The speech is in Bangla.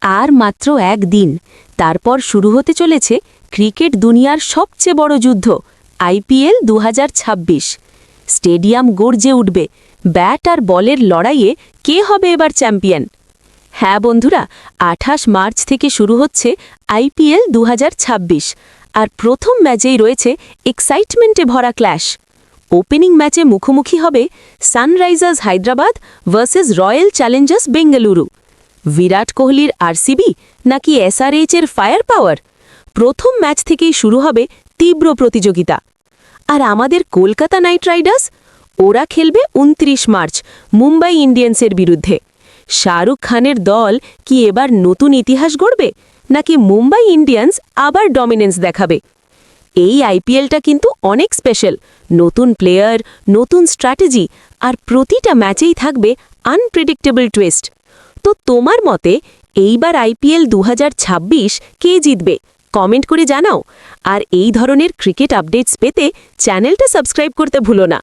আর মাত্র একদিন, তারপর শুরু হতে চলেছে ক্রিকেট দুনিয়ার সবচেয়ে বড় যুদ্ধ আইপিএল ২০২৬। স্টেডিয়াম গর্জে উঠবে, ব্যাট আর বলের লড়াইয়ে কে হবে এবার চ্যাম্পিয়ন। হ্যাঁ বন্ধুরা, ২৮ মার্চ থেকে শুরু হচ্ছে আইপিএল ২০২৬, আর প্রথম ম্যাচেই রয়েছে এক্সাইটমেন্টে ভরা ক্ল্যাশ। ওপেনিং ম্যাচে মুখোমুখি হবে Sunrisers Hyderabad versus Royal Challengers Bengaluru. Virat কোহলির আরসিবি নাকি এসআরএইচের ফায়ার পাওয়ার? প্রথম ম্যাচ থেকেই শুরু হবে তীব্র প্রতিযোগিতা। আর আমাদের কলকাতা নাইট রাইডার্স, ওরা খেলবে ২৯ মার্চ মুম্বাই ইন্ডিয়ান্সের বিরুদ্ধে। শাহরুখ খানের দল কি এবার নতুন ইতিহাস গড়বে, নাকি মুম্বাই ইন্ডিয়ান্স আবার ডমিনেন্স দেখাবে? এই আইপিএলটা কিন্তু অনেক স্পেশাল। নতুন প্লেয়ার, নতুন স্ট্র্যাটেজি, আর প্রতিটা ম্যাচেই থাকবে আনপ্রেডিক্টেবল টুইস্ট। তো তোমার মতে এইবার আইপিএল ২০২৬ কে জিতবে? কমেন্ট করে জানাও। আর এই ধরনের ক্রিকেট আপডেটস পেতে চ্যানেলটা সাবস্ক্রাইব করতে ভুলো না।